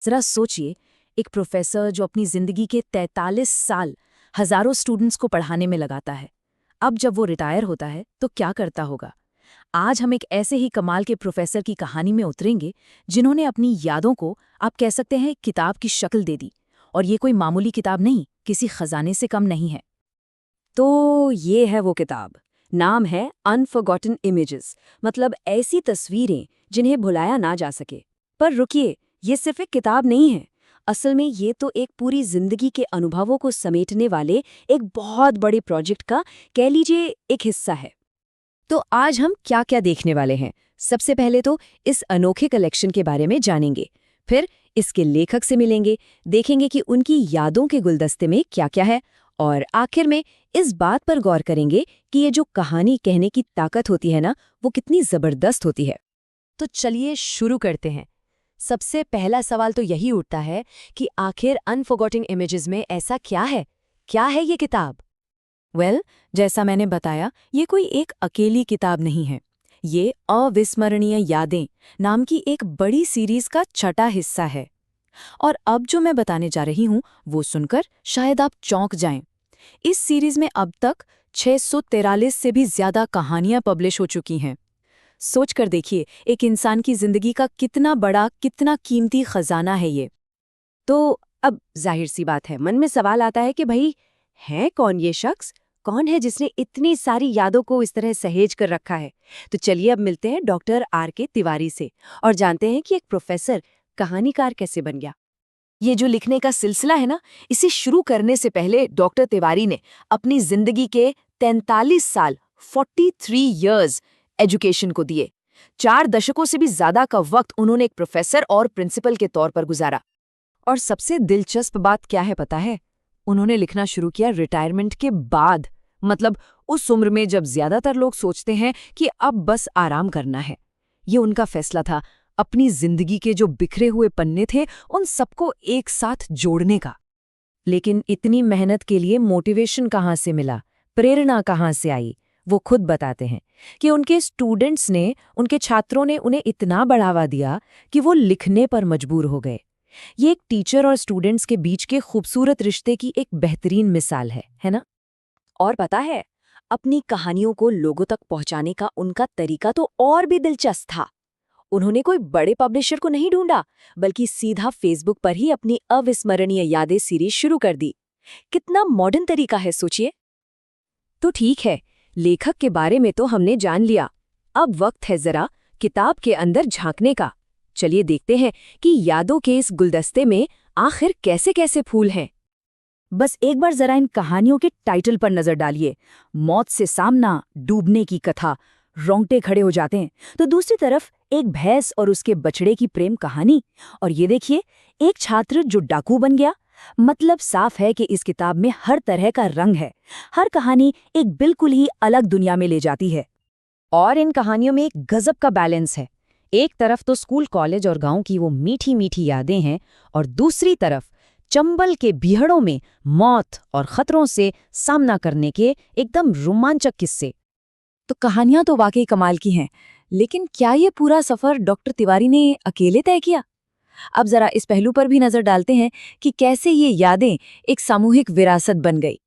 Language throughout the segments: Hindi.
जरा सोचिए, एक प्रोफेसर जो अपनी जिंदगी के 43 साल हजारों स्टूडेंट्स को पढ़ाने में लगाता है, अब जब वो रिटायर होता है तो क्या करता होगा। आज हम एक ऐसे ही कमाल के प्रोफेसर की कहानी में उतरेंगे जिन्होंने अपनी यादों को, आप कह सकते हैं, किताब की शक्ल दे दी। और ये कोई मामूली किताब नहीं, किसी खजाने से कम नहीं है। तो ये है वो किताब। नाम है अनफॉरगॉटन इमेजेस, मतलब ऐसी तस्वीरें जिन्हें भुलाया ना जा सके। पर रुकिए, ये सिर्फ एक किताब नहीं है। असल में ये तो एक पूरी जिंदगी के अनुभवों को समेटने वाले एक बहुत बड़े प्रोजेक्ट का, कह लीजिए, एक हिस्सा है। तो आज हम क्या क्या देखने वाले हैं? सबसे पहले तो इस अनोखे कलेक्शन के बारे में जानेंगे, फिर इसके लेखक से मिलेंगे, देखेंगे कि उनकी यादों के गुलदस्ते में क्या क्या है, और आखिर में इस बात पर गौर करेंगे कि ये जो कहानी कहने की ताकत होती है ना, वो कितनी जबरदस्त होती है। तो चलिए शुरू करते हैं। सबसे पहला सवाल तो यही उठता है कि आखिर अनफॉरगॉटन इमेजेस में ऐसा क्या है? क्या है ये किताब? जैसा मैंने बताया, ये कोई एक अकेली किताब नहीं है। ये अविस्मरणीय यादें नाम की एक बड़ी सीरीज का छठा हिस्सा है। और अब जो मैं बताने जा रही हूँ वो सुनकर शायद आप चौंक जाएं। इस सीरीज में अब तक 643 से भी ज्यादा कहानियां पब्लिश हो चुकी हैं। सोच कर देखिए, एक इंसान की जिंदगी का कितना बड़ा, कितना कीमती खजाना है ये। तो अब जाहिर सी बात है, मन में सवाल आता है कि भाई, है कौन ये शख्स? कौन है जिसने इतनी सारी यादों को इस तरह सहेज कर रखा है? तो चलिए अब मिलते हैं डॉक्टर R.K. तिवारी से और जानते हैं कि एक प्रोफेसर कहानीकार कैसे बन गया। ये जो लिखने का सिलसिला है ना, इसे शुरू करने से पहले डॉक्टर तिवारी ने अपनी जिंदगी के 43 साल 43 इयर्स एजुकेशन को दिए। 4 दशकों से भी ज्यादा का वक्त उन्होंने एक प्रोफेसर और प्रिंसिपल के तौर पर गुजारा। और सबसे दिलचस्प बात क्या है पता है? उन्होंने लिखना शुरू किया रिटायरमेंट के बाद, मतलब उस उम्र में जब ज्यादातर लोग सोचते हैं कि अब बस आराम करना है। ये उनका फैसला था, अपनी जिंदगी के जो बिखरे हुए पन्ने थे उन सबको एक साथ जोड़ने का। लेकिन इतनी मेहनत के लिए मोटिवेशन कहाँ से मिला, प्रेरणा कहाँ से आई? वो खुद बताते हैं कि उनके स्टूडेंट्स ने, उनके छात्रों ने उन्हें इतना बढ़ावा दिया कि वो लिखने पर मजबूर हो गए। ये एक टीचर और स्टूडेंट्स के बीच के खूबसूरत रिश्ते की एक बेहतरीन मिसाल है ना? और पता है, अपनी कहानियों को लोगों तक पहुंचाने का उनका तरीका तो और भी दिलचस्प था। उन्होंने कोई बड़े पब्लिशर को नहीं ढूंढा, बल्कि सीधा फेसबुक पर ही अपनी अविस्मरणीय यादें सीरीज शुरू कर दी। कितना मॉडर्न तरीका है, सोचिए। तो ठीक है, लेखक के बारे में तो हमने जान लिया। अब वक्त है जरा किताब के अंदर झांकने का। चलिए देखते हैं कि यादों के इस गुलदस्ते में आखिर कैसे कैसे फूल हैं। बस एक बार जरा इन कहानियों के टाइटल पर नजर डालिए। मौत से सामना, डूबने की कथा, रोंगटे खड़े हो जाते हैं। तो दूसरी तरफ एक भैंस और उसके बछड़े की प्रेम कहानी। और ये देखिए, एक छात्र जो डाकू बन गया। मतलब साफ है कि इस किताब में हर तरह का रंग है। हर कहानी एक बिल्कुल ही अलग दुनिया में ले जाती है। और इन कहानियों में एक गजब का बैलेंस है। एक तरफ तो स्कूल, कॉलेज और गांव की वो मीठी मीठी यादें हैं, और दूसरी तरफ चंबल के बीहड़ों में मौत और खतरों से सामना करने के एकदम रोमांचक किस्से। तो कहानियां तो वाकई कमाल की हैं, लेकिन क्या ये पूरा सफर डॉक्टर तिवारी ने अकेले तय किया? अब जरा इस पहलू पर भी नजर डालते हैं कि कैसे ये यादें एक सामूहिक विरासत बन गई।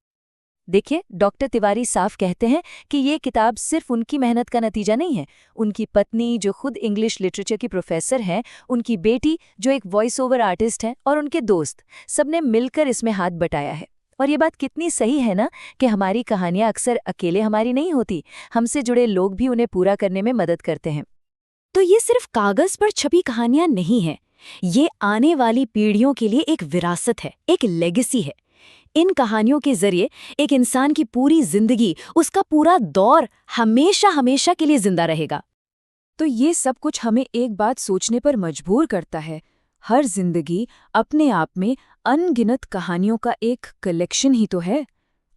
देखिए, डॉक्टर तिवारी साफ कहते हैं कि ये किताब सिर्फ उनकी मेहनत का नतीजा नहीं है। उनकी पत्नी, जो खुद इंग्लिश लिटरेचर की प्रोफेसर हैं, उनकी बेटी, जो एक वॉइस ओवर आर्टिस्ट हैं, और उनके दोस्त, सबने मिलकर इसमें हाथ बटाया है। और ये बात कितनी सही है ना, कि हमारी कहानियां अक्सर अकेले हमारी नहीं होती, हमसे जुड़े लोग भी उन्हें पूरा करने में मदद करते हैं। तो ये सिर्फ कागज पर छपी कहानियां नहीं हैं, ये आने वाली पीढ़ियों के लिए एक विरासत है, एक लेगेसी है। इन कहानियों के जरिए एक इंसान की पूरी जिंदगी, उसका पूरा दौर हमेशा हमेशा के लिए जिंदा रहेगा। तो ये सब कुछ हमें एक बात सोचने पर मजबूर करता है। हर जिंदगी अपने आप में अनगिनत कहानियों का एक कलेक्शन ही तो है।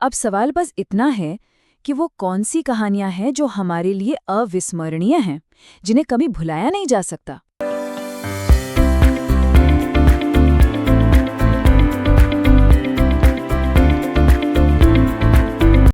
अब सवाल बस इतना है कि वो कौन सी कहानियां हैं जो हमारे लिए अविस्मरणीय हैं, जिन्हें कभी भुलाया नहीं जा सकता।